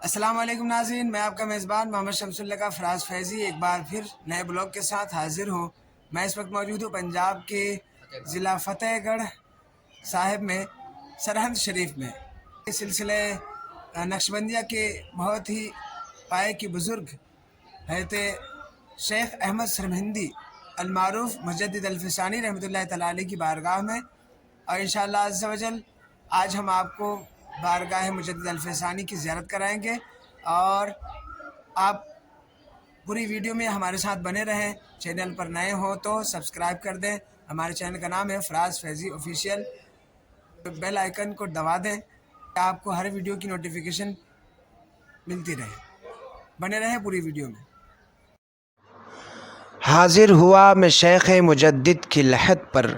السلام علیکم ناظرین، میں آپ کا میزبان محمد شمس اللہ کا فراز فیضی ایک بار پھر نئے بلاگ کے ساتھ حاضر ہوں۔ میں اس وقت موجود ہوں پنجاب کے ضلع فتح گڑھ صاحب میں سرہند شریف میں۔ اس سلسلے نقشبندیہ کے بہت ہی پائے کی بزرگ حضرت شیخ احمد سرہندی المعروف مجدد الفسانی رحمۃ اللہ تعالیٰ علیہ کی بارگاہ میں، اور انشاءاللہ عز و جل آج ہم آپ کو بارگاہ مجدد الفسانی کی زیارت کرائیں گے، اور آپ پوری ویڈیو میں ہمارے ساتھ بنے رہیں۔ چینل پر نئے ہوں تو سبسکرائب کر دیں۔ ہمارے چینل کا نام ہے فراز فیضی آفیشیل۔ بیل آئیکن کو دبا دیں کہ آپ کو ہر ویڈیو کی نوٹیفیکیشن ملتی رہے۔ بنے رہیں پوری ویڈیو میں۔ حاضر ہوا میں شیخ مجدد کی لحد پر،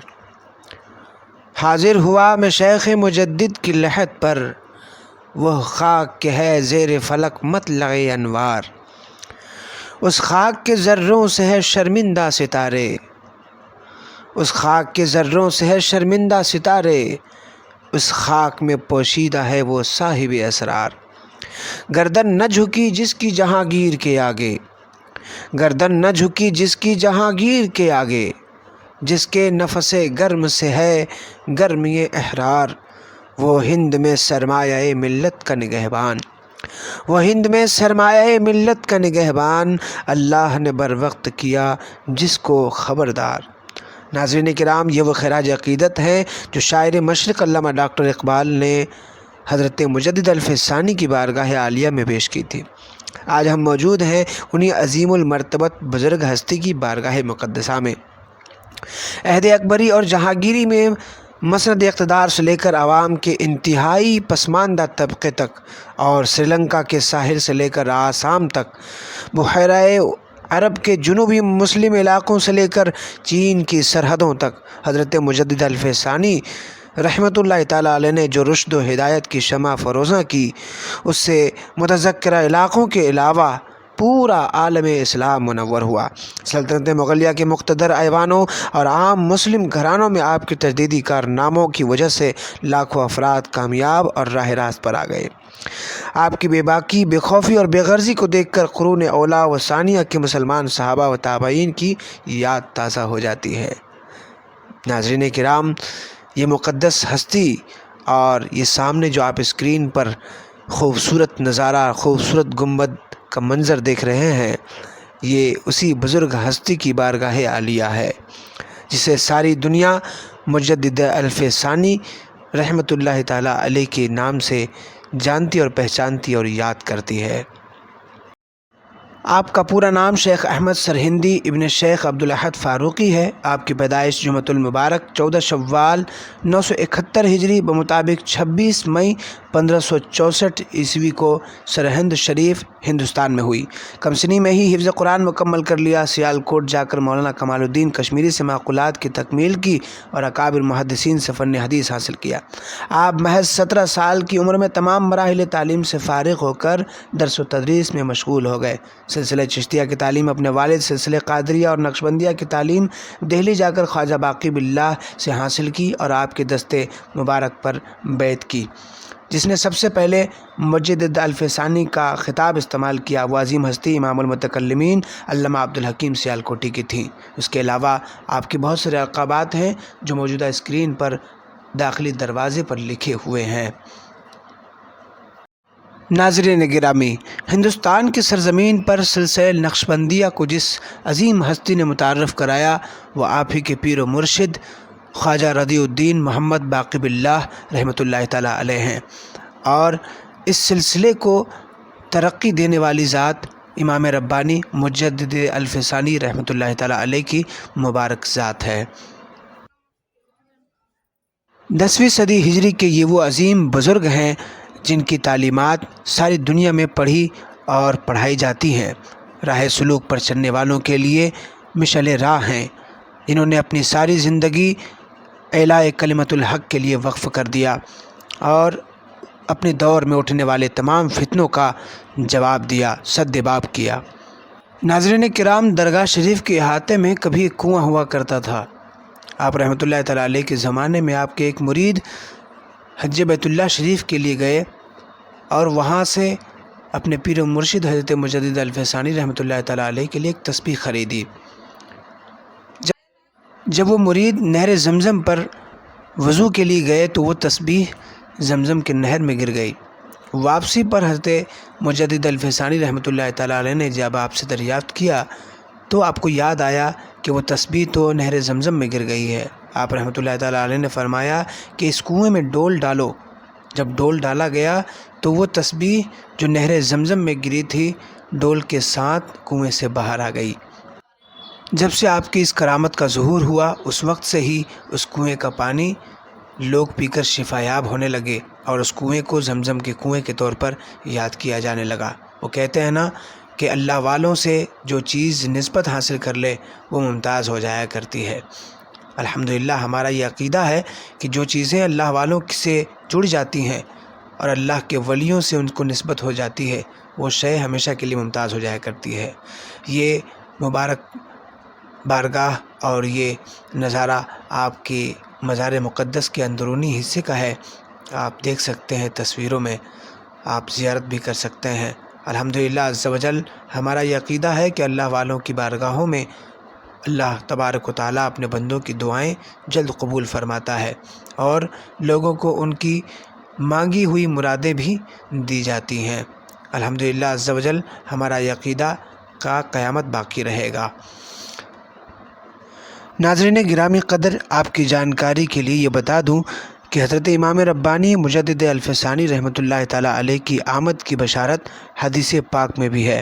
حاضر ہوا میں شیخ مجدد کی لحد پر، وہ خاک کہ ہے زیر فلک مطلع انوار۔ اس خاک کے ذروں سے ہے شرمندہ ستارے، اس خاک کے ذروں سے ہے شرمندہ ستارے، اس خاک میں پوشیدہ ہے وہ صاحب اسرار۔ گردن نہ جھکی جس کی جہانگیر کے آگے، گردن نہ جھکی جس کی جہانگیر کے آگے، جس کے نفس گرم سے ہے گرمی احرار۔ وہ ہند میں سرمایہ ملت کا نگہبان، وہ ہند میں سرمایہ ملت کا نگہبان، اللہ نے بر وقت کیا جس کو خبردار۔ ناظرین کرام، یہ وہ خراج عقیدت ہے جو شاعر مشرق علامہ ڈاکٹر اقبال نے حضرت مجدد الفسانی کی بارگاہ عالیہ میں پیش کی تھی۔ آج ہم موجود ہیں انہی عظیم المرتبت بزرگ ہستی کی بارگاہ مقدسہ میں۔ عہد اکبری اور جہانگیری میں مسند اقتدار سے لے کر عوام کے انتہائی پسماندہ طبقے تک، اور سری لنکا کے ساحل سے لے کر آسام تک، بحیرہ عرب کے جنوبی مسلم علاقوں سے لے کر چین کی سرحدوں تک، حضرت مجدد الفسانی رحمۃ اللہ تعالیٰ علیہ نے جو رشد و ہدایت کی شمع فروزاں کی، اس سے متذکرہ علاقوں کے علاوہ پورا عالم اسلام منور ہوا۔ سلطنت مغلیہ کے مقتدر ایوانوں اور عام مسلم گھرانوں میں آپ کے تجدیدی کارناموں کی وجہ سے لاکھوں افراد کامیاب اور راہ راست پر آ گئے۔ آپ کی بے باکی، بے خوفی اور بے غرضی کو دیکھ کر قرون اولا و ثانیہ کے مسلمان صحابہ و تابعین کی یاد تازہ ہو جاتی ہے۔ ناظرین کرام، یہ مقدس ہستی اور یہ سامنے جو آپ اسکرین پر خوبصورت نظارہ، خوبصورت گنبد کا منظر دیکھ رہے ہیں، یہ اسی بزرگ ہستی کی بارگاہ عالیہ ہے جسے ساری دنیا مجدد الفسانی رحمۃ اللہ تعالیٰ علیہ کے نام سے جانتی اور پہچانتی اور یاد کرتی ہے۔ آپ کا پورا نام شیخ احمد سرہندی ابن شیخ عبدالاحد فاروقی ہے۔ آپ کی پیدائش جمعۃ المبارک 14 شوال 971 ہجری بمطابق 26 مئی 1564 عیسوی کو سرہند شریف ہندوستان میں ہوئی۔ کم سنی میں ہی حفظ قرآن مکمل کر لیا۔ سیالکوٹ جا کر مولانا کمال الدین کشمیری سے معقولات کی تکمیل کی اور اکابر محدثین سے فن حدیث حاصل کیا۔ آپ محض 17 سال کی عمر میں تمام مراحل تعلیم سے فارغ ہو کر درس و تدریس میں مشغول ہو گئے۔ سلسلہ چشتیہ کی تعلیم اپنے والد، سلسلہ قادریہ اور نقشبندیہ کی تعلیم دہلی جا کر خواجہ باقی باللہ سے حاصل کی اور آپ کے دستے مبارک پر بیعت کی۔ جس نے سب سے پہلے مجدد الفسانی کا خطاب استعمال کیا، وہ عظیم ہستی امام المتکلمین علامہ عبدالحکیم سیالکوٹی کی تھیں۔ اس کے علاوہ آپ کے بہت سارے القابات ہیں جو موجودہ اسکرین پر داخلی دروازے پر لکھے ہوئے ہیں۔ ناظرین گرامی، ہندوستان کی سرزمین پر سلسلہ نقشبندیہ کو جس عظیم ہستی نے متعارف کرایا، وہ آپ ہی کے پیر و مرشد خواجہ رضی الدین محمد باقی باللہ رحمۃ اللہ تعالیٰ علیہ ہیں، اور اس سلسلے کو ترقی دینے والی ذات امام ربانی مجدد الفسانی رحمۃ اللہ تعالیٰ علیہ کی مبارک ذات ہے۔ 10ویں صدی ہجری کے یہ وہ عظیم بزرگ ہیں جن کی تعلیمات ساری دنیا میں پڑھی اور پڑھائی جاتی ہیں۔ راہ سلوک پر چلنے والوں کے لیے مشعل راہ ہیں۔ انہوں نے اپنی ساری زندگی اعلاء کلمۃ الحق کے لیے وقف کر دیا اور اپنے دور میں اٹھنے والے تمام فتنوں کا جواب دیا، سدباب کیا۔ ناظرین کرام، درگاہ شریف کے احاطے میں کبھی ایک کنواں ہوا کرتا تھا۔ آپ رحمۃ اللہ تعالیٰ علیہ کے زمانے میں آپ کے ایک مرید حج بیت اللہ شریف کے لیے گئے اور وہاں سے اپنے پیر و مرشد حضرت مجدد الفسانی رحمۃ اللہ تعالیٰ علیہ کے لیے ایک تسبیح خریدی۔ جب وہ مرید نہر زمزم پر وضو کے لیے گئے تو وہ تسبیح زمزم کے نہر میں گر گئی۔ واپسی پر حضرت مجدد الفسانی رحمۃ اللہ تعالیٰ علیہ نے جب آپ سے دریافت کیا تو آپ کو یاد آیا کہ وہ تسبیح تو نہر زمزم میں گر گئی ہے۔ آپ رحمۃ اللہ تعالیٰ علیہ نے فرمایا کہ اس کنویں میں ڈول ڈالو۔ جب ڈول ڈالا گیا تو وہ تسبیح جو نہر زمزم میں گری تھی ڈول کے ساتھ کنویں سے باہر آ گئی۔ جب سے آپ کی اس کرامت کا ظہور ہوا اس وقت سے ہی اس کنویں کا پانی لوگ پی کر شفا یاب ہونے لگے اور اس کنویں کو زمزم کے کنویں کے طور پر یاد کیا جانے لگا۔ وہ کہتے ہیں نا کہ اللہ والوں سے جو چیز نسبت حاصل کر لے وہ ممتاز ہو جایا کرتی ہے۔ الحمدللہ ہمارا یہ عقیدہ ہے کہ جو چیزیں اللہ والوں سے جڑ جاتی ہیں اور اللہ کے ولیوں سے ان کو نسبت ہو جاتی ہے وہ شے ہمیشہ کے لیے ممتاز ہو جایا کرتی ہے۔ یہ مبارک بارگاہ اور یہ نظارہ آپ کی مزار مقدس کے اندرونی حصے کا ہے۔ آپ دیکھ سکتے ہیں تصویروں میں، آپ زیارت بھی کر سکتے ہیں۔ الحمدللہ عز و جل ہمارا یہ عقیدہ ہے کہ اللہ والوں کی بارگاہوں میں اللہ تبارک و تعالیٰ اپنے بندوں کی دعائیں جلد قبول فرماتا ہے اور لوگوں کو ان کی مانگی ہوئی مرادیں بھی دی جاتی ہیں۔ الحمدللہ عز و جل ہمارا یہ عقیدہ کا قیامت باقی رہے گا۔ ناظرین گرامی قدر، آپ کی جانکاری کے لیے یہ بتا دوں کہ حضرت امام ربانی مجدد الفسانی رحمۃ اللہ تعالیٰ علیہ کی آمد کی بشارت حدیث پاک میں بھی ہے۔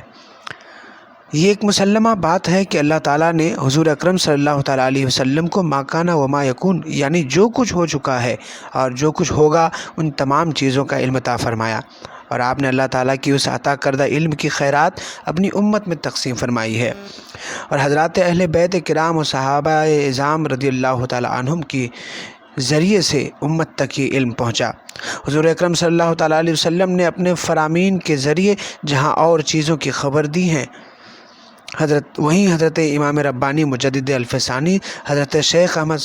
یہ ایک مسلمہ بات ہے کہ اللہ تعالیٰ نے حضور اکرم صلی اللہ تعالیٰ علیہ وسلم کو ما کان و ما یکون یعنی جو کچھ ہو چکا ہے اور جو کچھ ہوگا ان تمام چیزوں کا علم عطا فرمایا، اور آپ نے اللہ تعالیٰ کی اس عطا کردہ علم کی خیرات اپنی امت میں تقسیم فرمائی ہے، اور حضرات اہل بیت کرام و صحابہ اعظام رضی اللہ تعالیٰ عنہم کی ذریعے سے امت تک یہ علم پہنچا۔ حضور اکرم صلی اللہ تعالیٰ علیہ وسلم نے اپنے فرامین کے ذریعے جہاں اور چیزوں کی خبر دی ہیں وہیں حضرت امام ربانی مجدد الفسانی حضرت شیخ احمد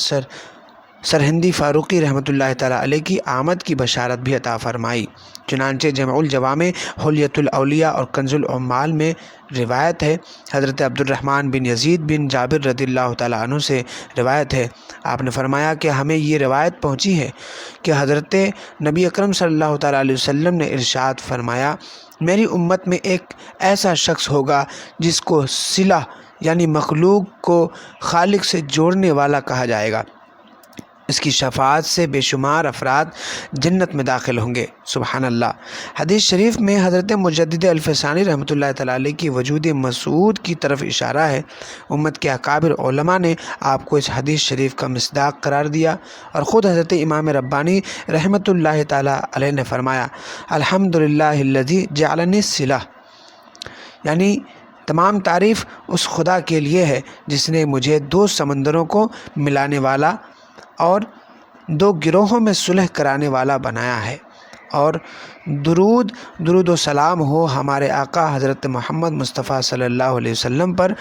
سرہندی فاروقی رحمۃ اللہ تعالیٰ علیہ کی آمد کی بشارت بھی عطا فرمائی۔ چنانچہ جمع الجوامع حلیۃ الاولیاء اور کنز العمال میں روایت ہے، حضرت عبد الرحمن بن یزید بن جابر رضی اللہ تعالیٰ عنہ سے روایت ہے، آپ نے فرمایا کہ ہمیں یہ روایت پہنچی ہے کہ حضرت نبی اکرم صلی اللہ تعالیٰ علیہ وسلم نے ارشاد فرمایا، میری امت میں ایک ایسا شخص ہوگا جس کو صلہ یعنی مخلوق کو خالق سے جوڑنے والا کہا جائے گا، اس کی شفاعت سے بے شمار افراد جنت میں داخل ہوں گے۔ سبحان اللہ۔ حدیث شریف میں حضرت مجدد الفسانی رحمۃ اللہ تعالیٰ علیہ کی وجود مسعود کی طرف اشارہ ہے۔ امت کے اکابر علماء نے آپ کو اس حدیث شریف کا مصداق قرار دیا، اور خود حضرت امام ربانی رحمۃ اللہ تعالیٰ علیہ نے فرمایا، الحمدللہ الذی جعلنی الصلہ، یعنی تمام تعریف اس خدا کے لیے ہے جس نے مجھے دو سمندروں کو ملانے والا اور دو گروہوں میں صلح کرانے والا بنایا ہے، اور درود و سلام ہو ہمارے آقا حضرت محمد مصطفیٰ صلی اللہ علیہ وسلم پر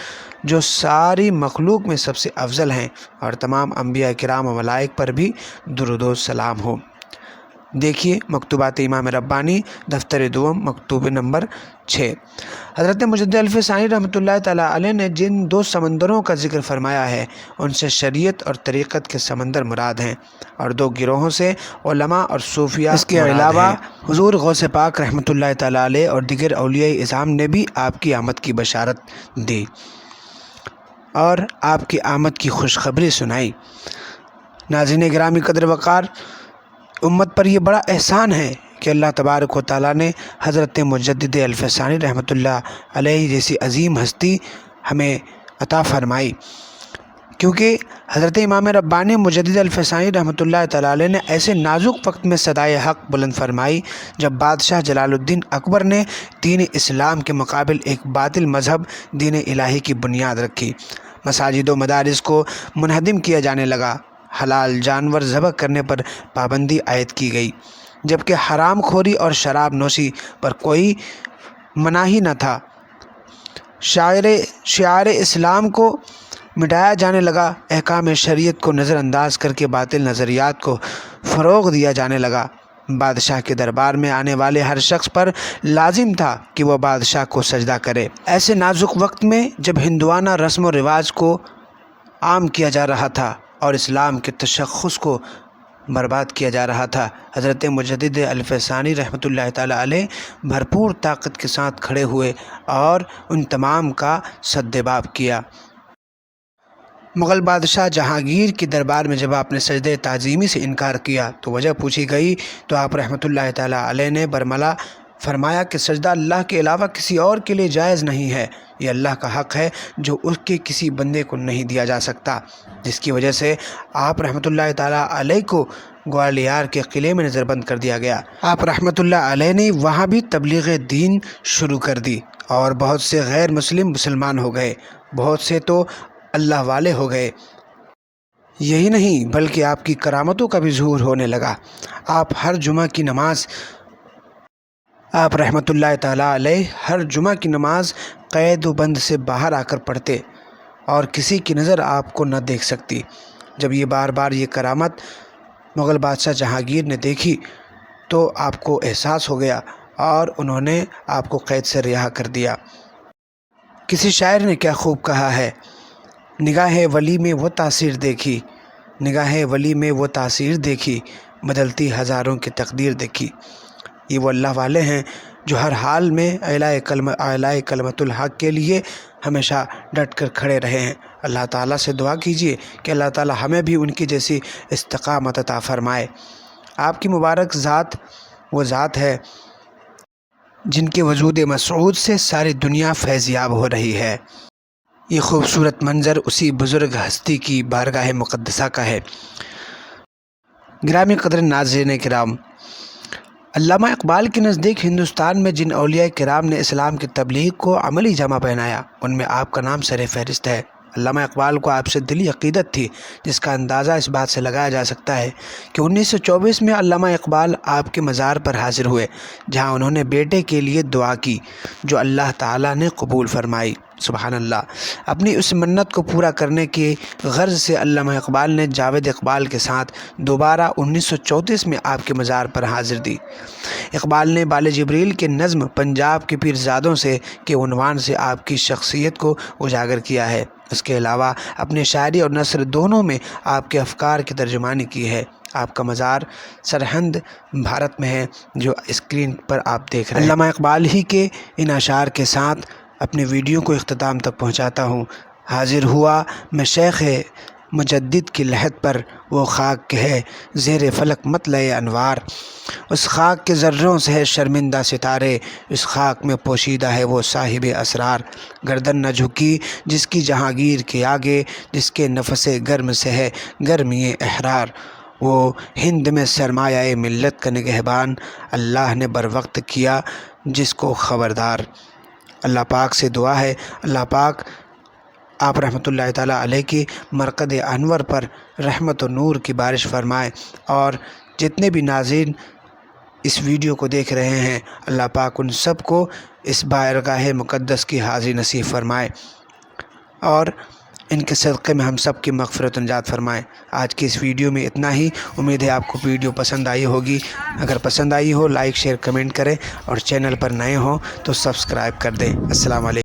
جو ساری مخلوق میں سب سے افضل ہیں، اور تمام انبیاء کرام و ملائک پر بھی درود و سلام ہو۔ دیکھیے مکتوبات امام ربانی دفتر دوم مکتوب نمبر 6۔ حضرت مجدد الفسانی رحمۃ اللہ تعالیٰ علیہ نے جن دو سمندروں کا ذکر فرمایا ہے ان سے شریعت اور طریقت کے سمندر مراد ہیں، اور دو گروہوں سے علماء اور صوفیہ اس کے علاوہ حضور غوث پاک رحمۃ اللہ تعالیٰ علیہ اور دیگر اولیاء اعظام نے بھی آپ کی آمد کی بشارت دی اور آپ کی آمد کی خوشخبری سنائی۔ ناظرین گرامی قدر وقار، امت پر یہ بڑا احسان ہے کہ اللہ تبارک و تعالیٰ نے حضرت مجدد الفسانی رحمۃ اللہ علیہ جیسی عظیم ہستی ہمیں عطا فرمائی، کیونکہ حضرت امام ربانی مجدد الفسانی رحمۃ اللہ تعالیٰ علیہ نے ایسے نازک وقت میں صدائے حق بلند فرمائی جب بادشاہ جلال الدین اکبر نے دین اسلام کے مقابل ایک باطل مذہب دین الہی کی بنیاد رکھی، مساجد و مدارس کو منہدم کیا جانے لگا، حلال جانور ذبح کرنے پر پابندی عائد کی گئی، جبکہ حرام خوری اور شراب نوشی پر کوئی مناہی نہ تھا، شعائر اسلام کو مٹایا جانے لگا، احکام شریعت کو نظر انداز کر کے باطل نظریات کو فروغ دیا جانے لگا، بادشاہ کے دربار میں آنے والے ہر شخص پر لازم تھا کہ وہ بادشاہ کو سجدہ کرے۔ ایسے نازک وقت میں جب ہندوانہ رسم و رواج کو عام کیا جا رہا تھا اور اسلام کے تشخص کو برباد کیا جا رہا تھا، حضرت مجدد الفسانی رحمۃ اللہ تعالیٰ علیہ بھرپور طاقت کے ساتھ کھڑے ہوئے اور ان تمام کا سدباب کیا۔ مغل بادشاہ جہانگیر کے دربار میں جب آپ نے سجدہ تعظیمی سے انکار کیا تو وجہ پوچھی گئی تو آپ رحمۃ اللہ تعالیٰ علیہ نے برملا فرمایا کہ سجدہ اللہ کے علاوہ کسی اور کے لیے جائز نہیں ہے، یہ اللہ کا حق ہے جو اس کے کسی بندے کو نہیں دیا جا سکتا، جس کی وجہ سے آپ رحمۃ اللہ تعالیٰ علیہ کو گوالیار کے قلعے میں نظر بند کر دیا گیا۔ آپ رحمۃ اللہ علیہ نے وہاں بھی تبلیغ دین شروع کر دی اور بہت سے غیر مسلمان ہو گئے، بہت سے تو اللہ والے ہو گئے۔ یہی نہیں بلکہ آپ کی کرامتوں کا بھی ظہور ہونے لگا۔ آپ رحمۃ اللہ تعالیٰ علیہ ہر جمعہ کی نماز قید و بند سے باہر آ کر پڑھتے اور کسی کی نظر آپ کو نہ دیکھ سکتی۔ جب یہ بار بار یہ کرامت مغل بادشاہ جہانگیر نے دیکھی تو آپ کو احساس ہو گیا اور انہوں نے آپ کو قید سے رہا کر دیا۔ کسی شاعر نے کیا خوب کہا ہے، نگاہ ولی میں وہ تاثیر دیکھی، نگاہ ولی میں وہ تاثیر دیکھی، بدلتی ہزاروں کی تقدیر دیکھی۔ یہ وہ اللہ والے ہیں جو ہر حال میں اعلاء کلمت الحق کے لیے ہمیشہ ڈٹ کر کھڑے رہے ہیں۔ اللہ تعالیٰ سے دعا کیجیے کہ اللہ تعالیٰ ہمیں بھی ان کی جیسی استقامت عطا فرمائے۔ آپ کی مبارک ذات وہ ذات ہے جن کے وجود مسعود سے ساری دنیا فیض یاب ہو رہی ہے۔ یہ خوبصورت منظر اسی بزرگ ہستی کی بارگاہ مقدسہ کا ہے۔ گرامی قدر ناظرین کرام، علامہ اقبال کے نزدیک ہندوستان میں جن اولیاء کرام نے اسلام کی تبلیغ کو عملی جامہ پہنایا ان میں آپ کا نام سر فہرست ہے۔ علامہ اقبال کو آپ سے دلی عقیدت تھی، جس کا اندازہ اس بات سے لگایا جا سکتا ہے کہ 1924 میں علامہ اقبال آپ کے مزار پر حاضر ہوئے، جہاں انہوں نے بیٹے کے لیے دعا کی جو اللہ تعالیٰ نے قبول فرمائی۔ سبحان اللہ۔ اپنی اس منت کو پورا کرنے کی غرض سے علامہ اقبال نے جاوید اقبال کے ساتھ دوبارہ 1934 میں آپ کے مزار پر حاضر دی۔ اقبال نے بال جبریل کے نظم پنجاب کے پیرزادوں سے کے عنوان سے آپ کی شخصیت کو اجاگر کیا ہے۔ اس کے علاوہ اپنی شاعری اور نثر دونوں میں آپ کے افکار کی ترجمانی کی ہے۔ آپ کا مزار سرہند بھارت میں ہے جو اسکرین پر آپ دیکھ رہے ہیں۔ علامہ اقبال ہی کے ان اشعار کے ساتھ اپنے ویڈیو کو اختتام تک پہنچاتا ہوں۔ حاضر ہوا میں شیخ مجدد کی لحد پر، وہ خاک کہ ہے زیر فلک مطلع انوار، اس خاک کے ذروں سے ہے شرمندہ ستارے، اس خاک میں پوشیدہ ہے وہ صاحب اسرار، گردن نہ جھکی جس کی جہانگیر کے آگے، جس کے نفس گرم سے ہے گرمی احرار، وہ ہند میں سرمایہ ملت کا نگہبان، اللہ نے بر وقت کیا جس کو خبردار۔ اللہ پاک سے دعا ہے اللہ پاک آپ رحمۃ اللہ تعالیٰ علیہ کی مرقد انور پر رحمت و نور کی بارش فرمائے، اور جتنے بھی ناظرین اس ویڈیو کو دیکھ رہے ہیں اللہ پاک ان سب کو اس بارگاہ مقدس کی حاضری نصیب فرمائے اور ان کے صدقے میں ہم سب کی مغفرت و نجات فرمائے۔ آج کی اس ویڈیو میں اتنا ہی، امید ہے آپ کو ویڈیو پسند آئی ہوگی۔ اگر پسند آئی ہو لائک شیئر کمنٹ کریں اور چینل پر نئے ہوں تو سبسکرائب کر دیں۔ السلام علیکم۔